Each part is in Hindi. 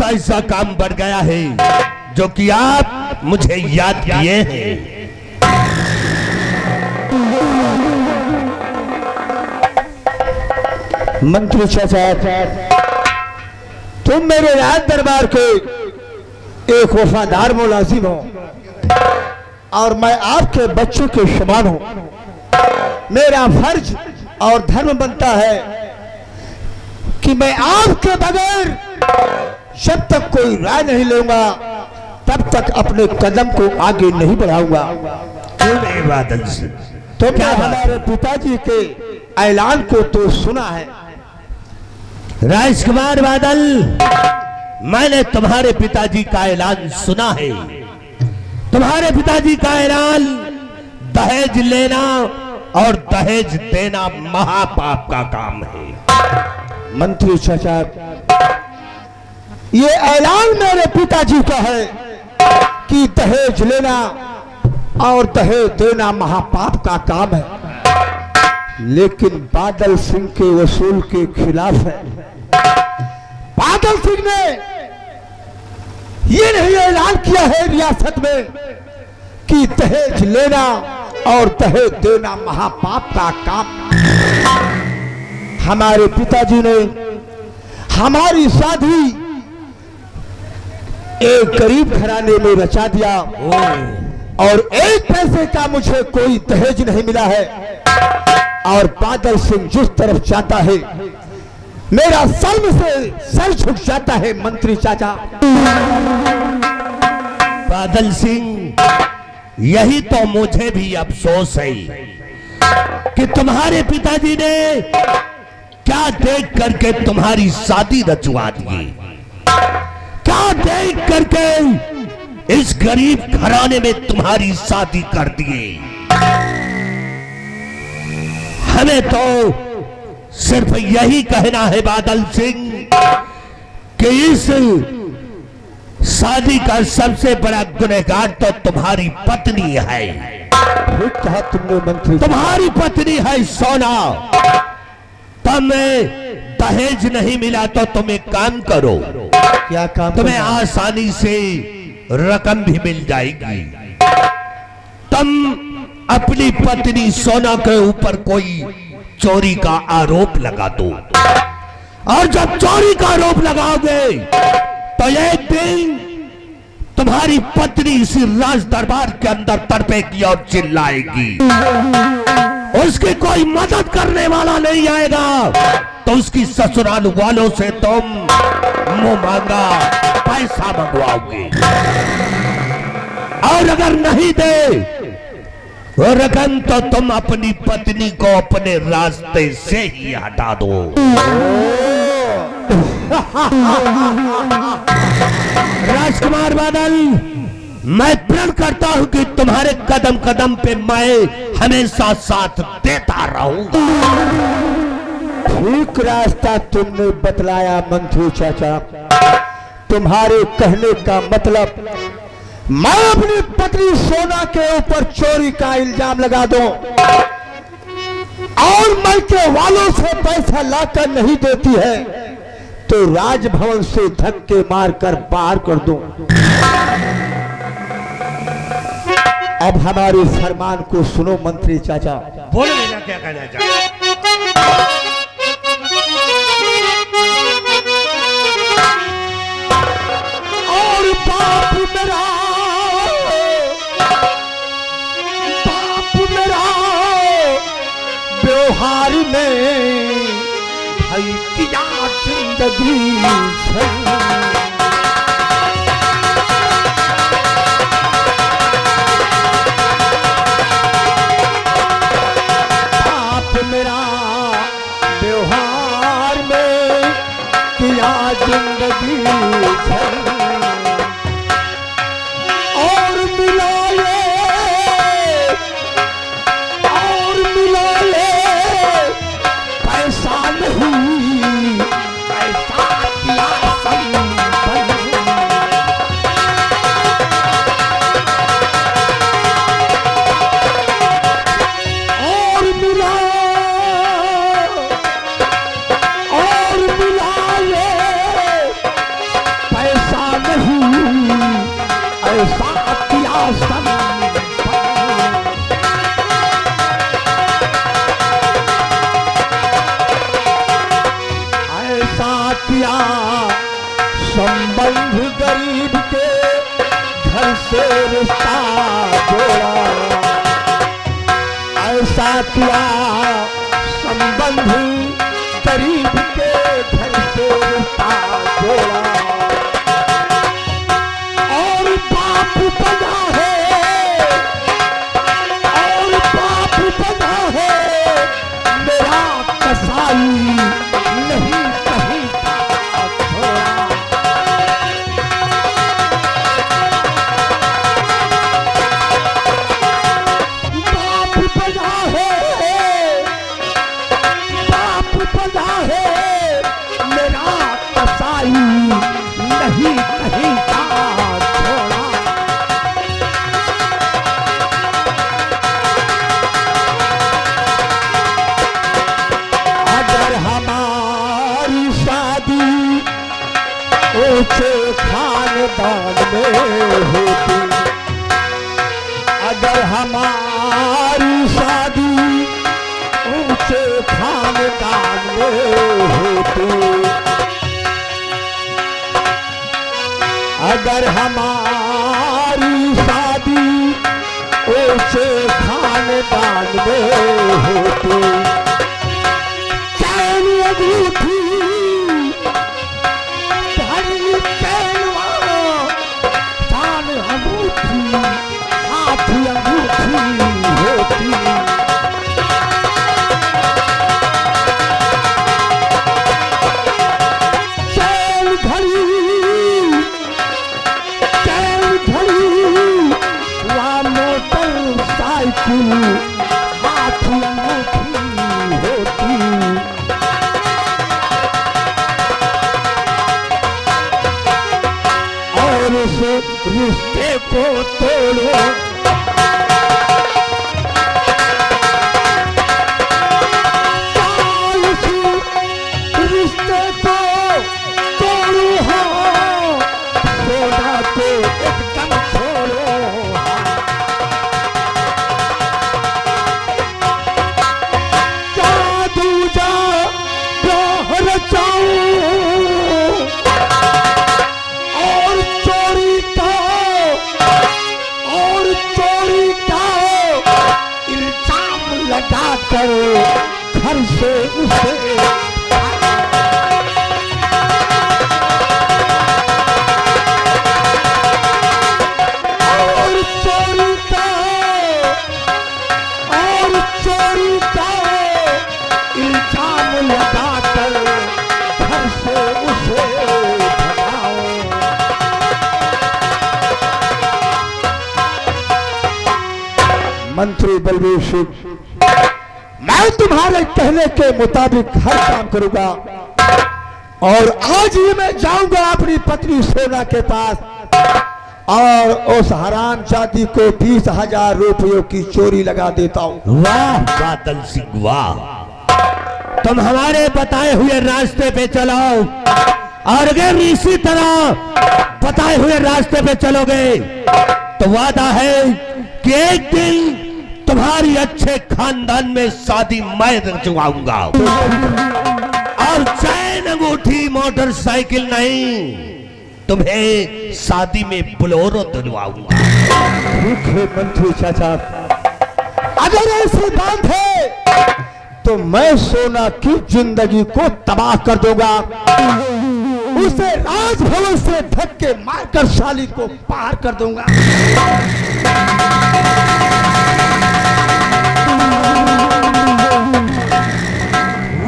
ऐसा काम बढ़ गया है जो कि आप मुझे याद किए हैं। मंत्री चाचा, तुम मेरे राज दरबार के एक वफादार मुलाजिम हो और मैं आपके बच्चों के समान हूं। मेरा फर्ज और धर्म बनता है कि मैं आपके बगैर जब तक कोई राय नहीं लूंगा तब तक अपने कदम को आगे नहीं बढ़ाऊंगा। क्यों नहीं बादल सिंह? तो क्या हमारे पिताजी के ऐलान को तो सुना है? राजकुमार बादल, मैंने तुम्हारे पिताजी का ऐलान सुना है। तुम्हारे पिताजी का ऐलान दहेज लेना और दहेज देना महापाप का काम है। मंत्री चाचा, ये ऐलान मेरे पिताजी का है कि दहेज लेना और दहेज देना महापाप का काम है, लेकिन बादल सिंह के वसूल के खिलाफ है। बादल सिंह ने ये नहीं ऐलान किया है रियासत में कि दहेज लेना और दहेज देना महापाप का काम। हमारे पिताजी ने हमारी शादी एक गरीब घराने में रचा दिया और एक पैसे का मुझे कोई दहेज नहीं मिला है। और बादल सिंह जिस तरफ जाता है मेरा शर्म से सर झुक जाता है। मंत्री चाचा, बादल सिंह, यही तो मुझे भी अफसोस है कि तुम्हारे पिताजी ने क्या देख करके तुम्हारी शादी रचवा दी, क्या देख करके इस गरीब घराने में तुम्हारी शादी कर दिए। हमें तो सिर्फ यही कहना है बादल सिंह कि इस शादी का सबसे बड़ा गुनहगार तो तुम्हारी पत्नी है। ठीक कहा तुमने मंत्री। तुम्हारी पत्नी है सोना। तुम्हें दहेज नहीं मिला तो तुम एक काम करो। क्या काम? तुम्हें आसानी से रकम भी मिल जाएगी। तुम अपनी पत्नी सोना के ऊपर कोई चोरी का आरोप लगा दो और जब चोरी का आरोप लगाओगे तो एक दिन तुम्हारी पत्नी इसी राज दरबार के अंदर तड़पेगी और चिल्लाएगी। उसकी कोई मदद करने वाला नहीं आएगा तो उसकी ससुराल वालों से तुम मुंह मांगा पैसा मंगवाओगे और अगर नहीं दे वो रकम तो तुम अपनी पत्नी को अपने रास्ते से ही हटा दो। राजकुमार बादल, मैं प्रण करता हूं कि तुम्हारे कदम कदम पे मैं हमेशा साथ देता रहूंगा। ठीक रास्ता तुमने बतलाया मंत्री चाचा। तुम्हारे कहने का मतलब मैं अपनी पत्नी सोना के ऊपर चोरी का इल्जाम लगा दूं और मायके वालों से पैसा लाकर नहीं देती है तो राजभवन से धक्के मारकर बाहर कर दूं। अब हमारे फरमान को सुनो मंत्री चाचा। बोलो बेटा, क्या कहना चाहते? और बाप मेरा व्यवहार में भाई किया जिंदगी बाप मेरा व्यवहार में किया जिंदगी और मिला ले पैसा नहीं पैसा किया संग से रिश्ता जोड़ा, ऐसा किया संबंध गरीब के घर से रिश्ता जोड़ा। और बाप बना है, और बाप बना है मेरा कसाई, नहीं कहीं का छोड़ा। बाप बना है, बाप बना है मेरा कसाई, नहीं कहीं का छोड़ा। अगर हमारी शादी ऊंचे खानदान में होती, अगर हमारी शादी ऊंचे खानदान में होती, अगर हमारी शादी ऊंचे खानदान में होती, चैन अंगूठी धनी चैनवा, कान अंगूठी हाथ अंगूठी होती। चैन घड़ी, चैन घड़ी वहाँ मोटरसाइकिल हाथ अंगूठी होती। और उस रिश्ते को तोड़ो, उस रिश्ते को तोड़ो, सोना को एकदम छोड़ो। जादू जा प्यार चाओ, और चोरी का, और चोरी का इल्जाम लगा कर घर से उसे और चोरी का, और चोरी का इल्जाम लगा कर घर से उसे भगाओ। मंत्री बलबीर सिंह, मैं तुम्हारे कहने के मुताबिक हर काम करूंगा, और आज ही मैं जाऊंगा अपनी पत्नी सोना के पास, और उस हराम जाति को 20,000 रुपयों की चोरी लगा देता हूं। वाह बादल सिंह वाह, तुम हमारे बताए हुए रास्ते पे चलो, और अगर इसी तरह बताए हुए रास्ते पे चलोगे तो वादा है कि एक दिन तुम्हारी अच्छे खानदान में शादी मैं रचवाऊंगा, और चैन अंगूठी मोटरसाइकिल नहीं, तुम्हें शादी में बोलेरो दिलवाऊंगा। ठीक है मंत्री चाचा, अगर ऐसी बात है तो मैं सोना की जिंदगी को तबाह कर दूंगा, उसे राजभवन से धक्के मारकर साली को पार कर दूंगा।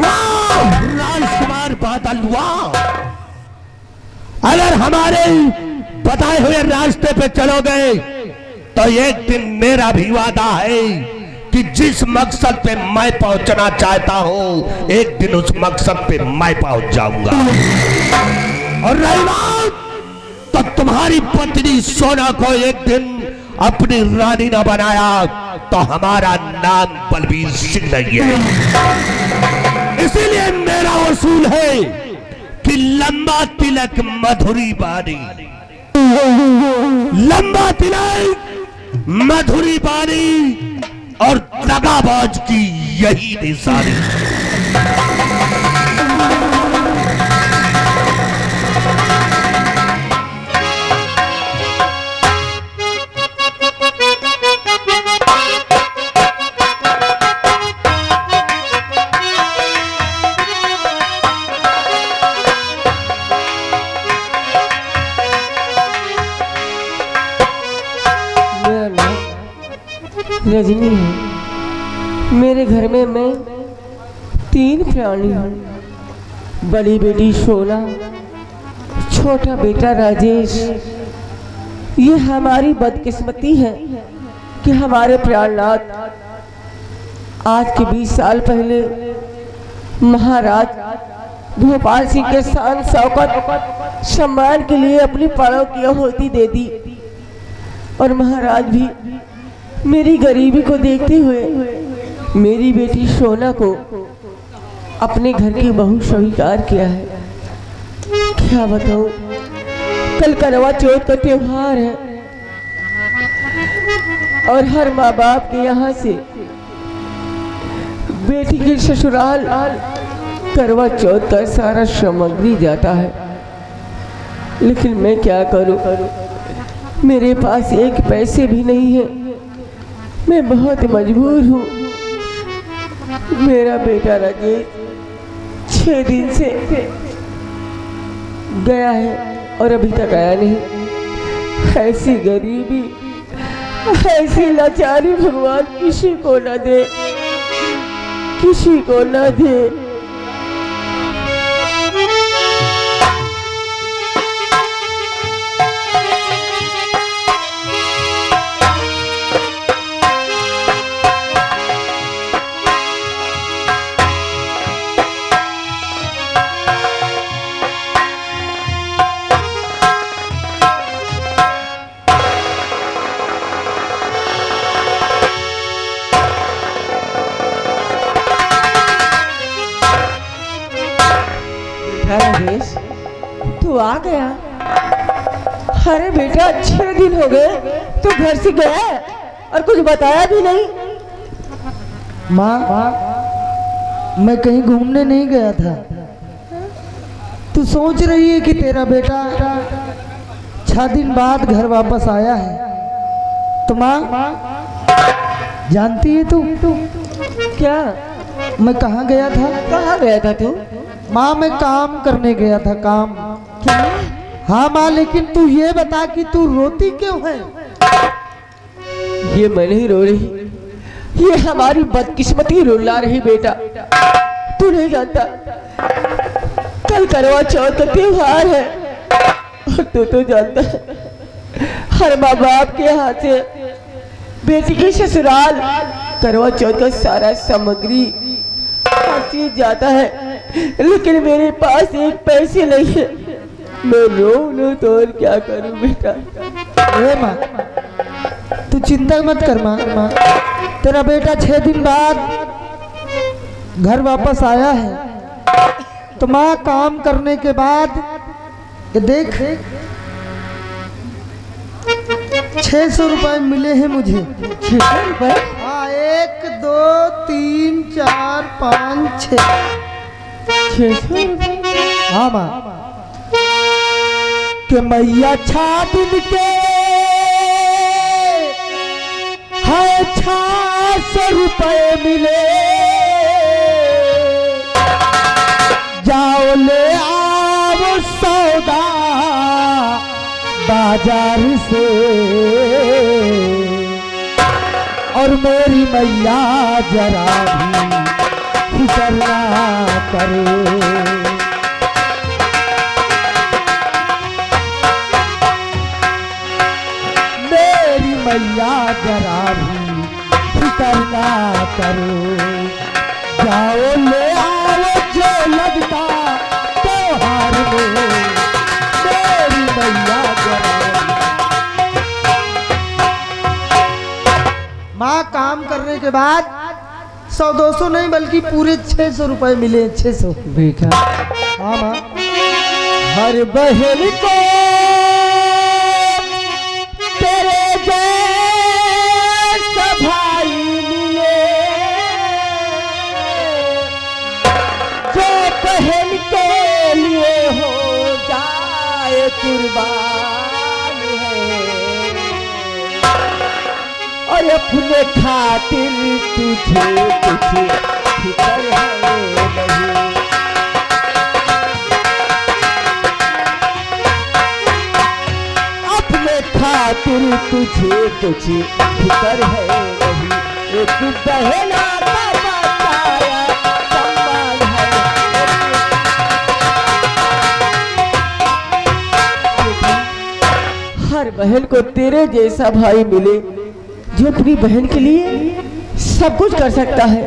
वाह राजकुमार बादल वाह, अगर हमारे बताए हुए रास्ते पे चलोगे तो एक दिन मेरा भी वादा है कि जिस मकसद पे मैं पहुंचना चाहता हूं एक दिन उस मकसद पे मैं पहुंच जाऊंगा। और रही बात तो तुम्हारी पत्नी सोना को एक दिन अपनी रानी न बनाया तो हमारा नाम बलबीर सिंह नहीं है। इसीलिए मेरा वसूल है कि लंबा तिलक मधुरी बानी, लंबा तिलक मधुरी बानी और दगाबाज की यही निशानी। रजनी है। मेरे घर में मैं 3 प्राणी हूँ। बड़ी बेटी सोना, छोटा बेटा राजेश। ये हमारी बदकिस्मती है कि हमारे प्राणनाथ आज के 20 साल पहले महाराज भोपाल सिंह के शान शौकत सम्मान के लिए अपनी प्राणों की आहुति दे दी। और महाराज भी मेरी गरीबी को देखते हुए मेरी बेटी सोना को अपने घर की बहू स्वीकार किया है। क्या बताऊं, कल करवा चौथ का त्योहार है और हर माँ बाप के यहाँ से बेटी के ससुराल करवा चौथ का सारा सामग्री जाता है। लेकिन मैं क्या करूं, मेरे पास एक पैसे भी नहीं है। मैं बहुत मजबूर हूँ। मेरा बेटा राजेश 6 दिन से गया है और अभी तक आया नहीं। ऐसी गरीबी, ऐसी लाचारी भगवान किसी को न दे, किसी को न दे। राजेश, तू आ गया? अरे बेटा, 6 दिन हो गए तू घर से गया और कुछ बताया भी नहीं। माँ, मैं कहीं घूमने नहीं गया था। तू सोच रही है कि तेरा बेटा 6 दिन बाद घर वापस आया है। तो माँ, जानती है तू क्या? मैं कहाँ गया था? कहाँ गया था तू? माँ, मैं काम करने गया था, काम। क्या? हाँ माँ, लेकिन तू ये बता कि तू रोती क्यों है? ये मैं नहीं रो रही, ये हमारी बदकिस्मती रुला रही बेटा। तू नहीं जानता, कल करवा चौथ का त्योहार है और तू तो जानता है हर माँ बाप के हाथ से बेटी के ससुराल करवा चौथ का सारा सामग्री हर चीज जाता है। लेकिन मेरे पास एक पैसे नहीं है। मैं रो तो और क्या करूं बेटा? ए माँ, तू चिंता मत कर माँ। तेरा बेटा 6 दिन बाद घर वापस आया है। तो माँ, काम करने के बाद ये देख 600 रुपए मिले हैं मुझे। 600 रुपए? हाँ, 1 2 3 4 5 6। 600 रुपए? हाँ माँ, कि मैया 6 दिन के है 600 रुपए मिले। जाओ ले आओ सौदा बाजार से और मेरी मैया जरा भी फिक्र ना करे। मेरी मैया जरा भी फिक्र ना करो। जाओ ले आओ जो लगता त्योहार में, मेरी मैया जरा भी। माँ, काम करने के बाद 100-200 नहीं बल्कि पूरे 600 रुपए मिले। 600 बेटा। हाँ माँ। हर बहन को तेरे जैसा भाई मिले, जो बहन के लिए हो जाए कुर्बान है और अपने खातिर तुझे कुछ फिक्र है नहीं। खातिर तुझे कुछ फिक्र है नहीं। एक बहना का बताया सम्मान है। हर बहन को तेरे जैसा भाई मिले जो अपनी बहन के लिए सब कुछ कर सकता है,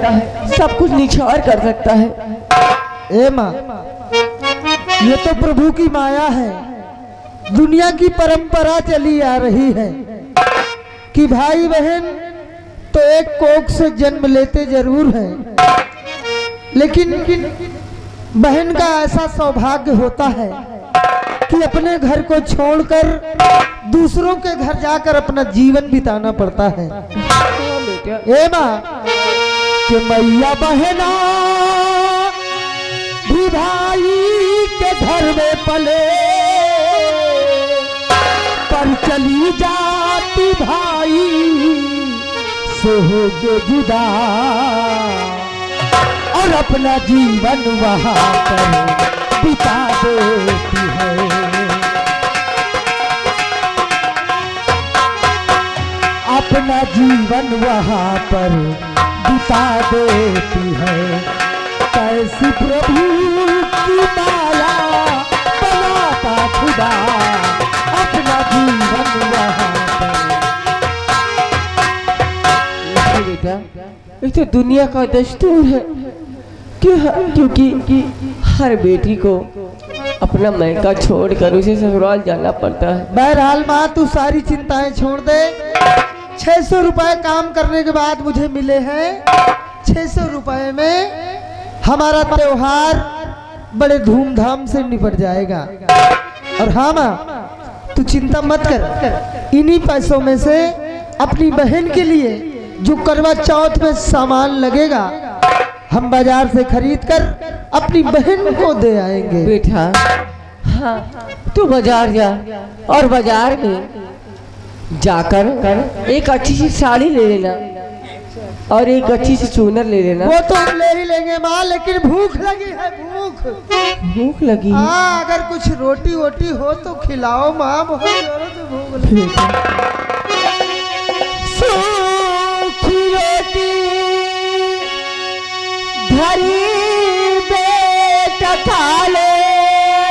सब कुछ निछावर कर सकता है। ए माँ, ये तो प्रभु की माया है। दुनिया की परंपरा चली आ रही है कि भाई बहन तो एक कोख से जन्म लेते जरूर हैं, लेकिन बहन का ऐसा सौभाग्य होता है कि अपने घर को छोड़कर दूसरों के घर जाकर अपना जीवन बिताना पड़ता है। ए माँ, कि मैया बहना भी भाई के घर में पले, पर चली जाती भाई से होगे जुदा, और अपना जीवन वहां पर बिता देती है। अपना जीवन वहां पर बिता देती है। कैसी प्रभु की माया बनाता खुदा, अपना जीवन वहां पर। बेटा, ये तो दुनिया का दस्तूर है क्योंकि हर बेटी को अपना मायका छोड़कर उसे ससुराल जाना पड़ता है। बहरहाल माँ, तू सारी चिंताएं छोड़ दे। 600 रुपए काम करने के बाद मुझे मिले हैं। 600 रुपए में हमारा त्योहार बड़े धूमधाम से निपट जाएगा। और हाँ माँ, तू चिंता मत कर। इन्हीं पैसों में से अपनी बहन के लिए जो करवा चौथ में सामान लगेगा हम बाजार से खरीद कर अपनी बहन को दे आएंगे। बेटा, हाँ, तू बाजार जा और बाजार में जाकर एक अच्छी सी साड़ी ले लेना और एक अच्छी सी चूनर ले लेना। वो तो हम ले ही लेंगे माँ, लेकिन भूख लगी है। भूख लगी? हाँ, अगर कुछ रोटी वोटी हो तो खिलाओ माँ, बहुत जोरों से भूख लगी। सूखी रोटी धरी बेटा खा ले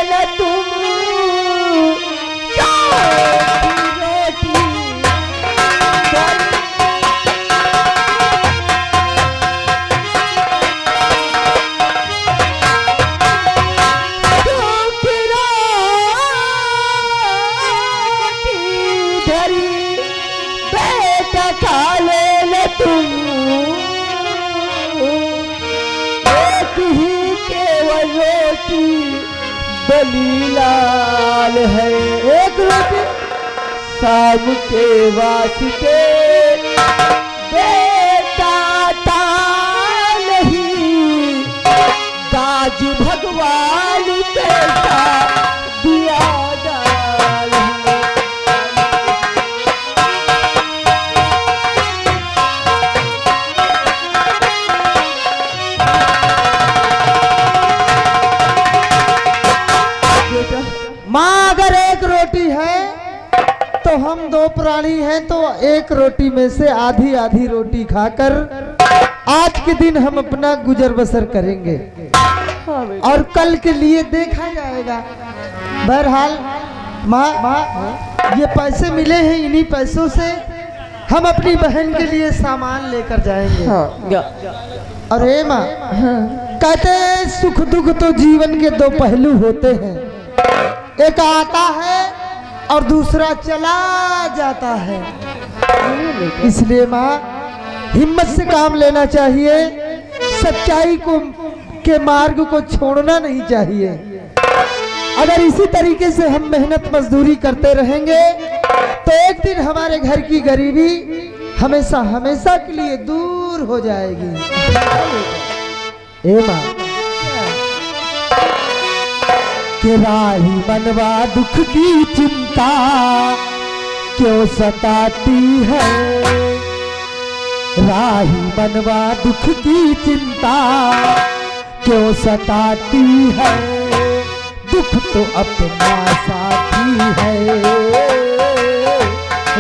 न तुम, लाल है एक रोटी शाम के वास्ते बेटा ता नहीं, दाज भगवान बेटा दिया डाल है। माँ, अगर एक रोटी है तो हम दो प्राणी हैं, तो एक रोटी में से आधी आधी रोटी खाकर आज के दिन हम अपना गुजर बसर करेंगे और कल के लिए देखा जाएगा। बहरहाल माँ, ये पैसे मिले हैं, इन्हीं पैसों से हम अपनी बहन के लिए सामान लेकर जाएंगे। अरे माँ, कहते हैं सुख दुख तो जीवन के दो पहलू होते हैं, एक आता है और दूसरा चला जाता है। इसलिए माँ, हिम्मत से काम लेना चाहिए, सच्चाई को के मार्ग को छोड़ना नहीं चाहिए। अगर इसी तरीके से हम मेहनत मजदूरी करते रहेंगे तो एक दिन हमारे घर की गरीबी हमेशा हमेशा के लिए दूर हो जाएगी। ए माँ, कि राही मनवा दुख की चिंता क्यों सताती है, राही मनवा दुख की चिंता क्यों सताती है, दुख तो अपना साथी है।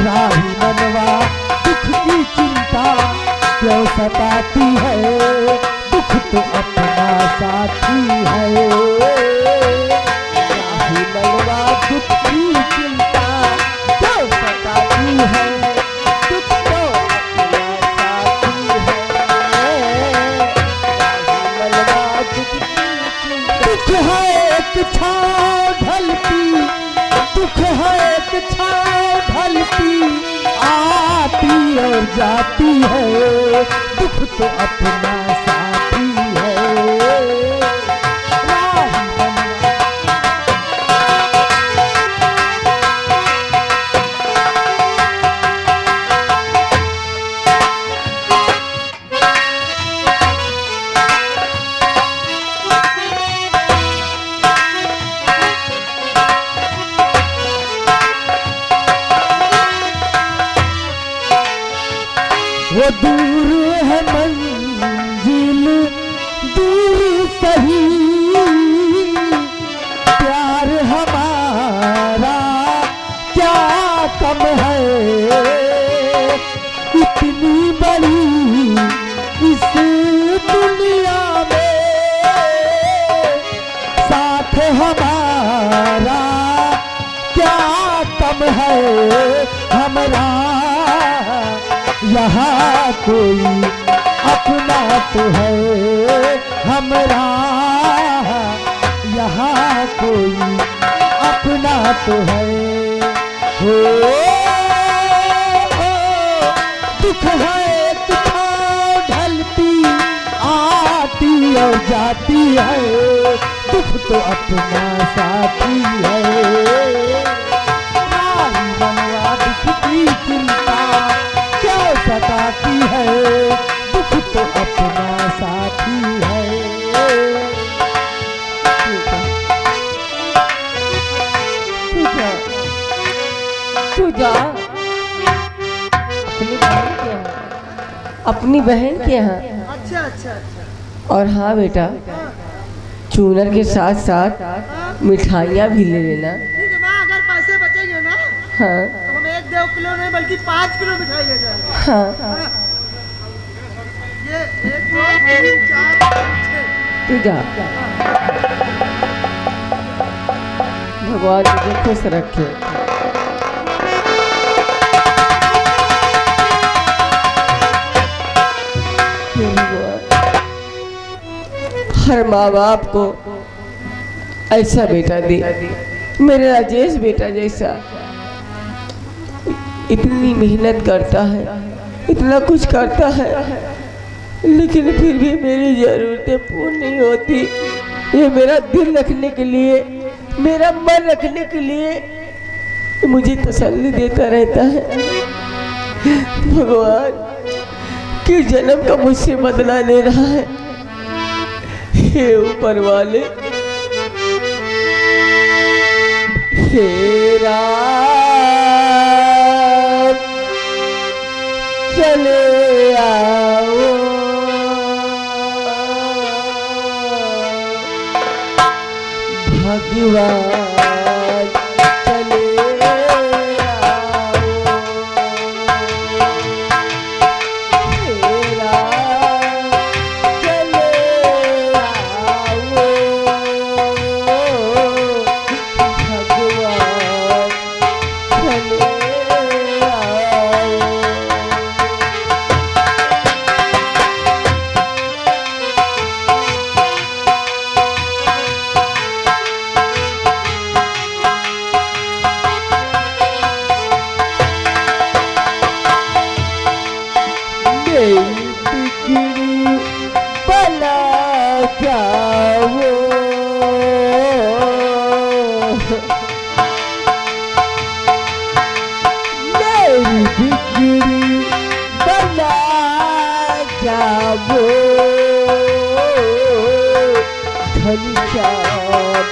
राही मनवा दुख की चिंता क्यों सताती है, दुख तो अपना साथी है। राही मलवा दुख की चिंता क्यों सताती है, दुख तो अपना साथी है। राही मलवा दुख की चिंता, दुख है एक छाँव ढलती, दुख है एक छाँव ढलती, आती और जाती है, दुख तो अपना साथी है। राही मलवा वो दूर है मंजिल दूर सही, प्यार हमारा क्या कम है, इतनी बड़ी इस दुनिया में साथ हमारा क्या कम है, हमारा यहाँ कोई अपना तो है, हमरा यहाँ कोई अपना तो है। हो दुख है छाँव ढलती, आती और जाती है, दुख तो अपना साथी है। राही मलवा दुख की चिंता क्यों सताती है, दुख तो अपना साथी है। तू जा अपनी बहन के यहाँ। अच्छा अच्छा अच्छा। और हाँ बेटा, चूनर के साथ साथ मिठाइयाँ भी ले लेना। ठीक है माँ, अगर पैसे बचेंगे ना हाँ तो हम 1-2 किलो नहीं बल्कि 5 किलो मिठाई ले जाएंगे। हाँ ये 1 2 3 4 5 6। तू जा, भगवान तुझे खुश रखे। हे भगवान, हर माँ बाप को ऐसा बेटा दे, मेरे राजेश बेटा जैसा इतनी मेहनत करता है, इतना कुछ करता है, लेकिन फिर भी मेरी ज़रूरतें पूरी नहीं होती। ये मेरा दिल रखने के लिए, मेरा मन रखने के लिए मुझे तसल्ली देता रहता है। भगवान किस जन्म का मुझसे बदला ले रहा है। हे ऊपर वाले, हे राम चले आओ, भगवान चले आओ, हे राम चले आओ, भगवान चले आओ। बना जाओ, मेरी बिगड़ी बना जाओ, घनश्याम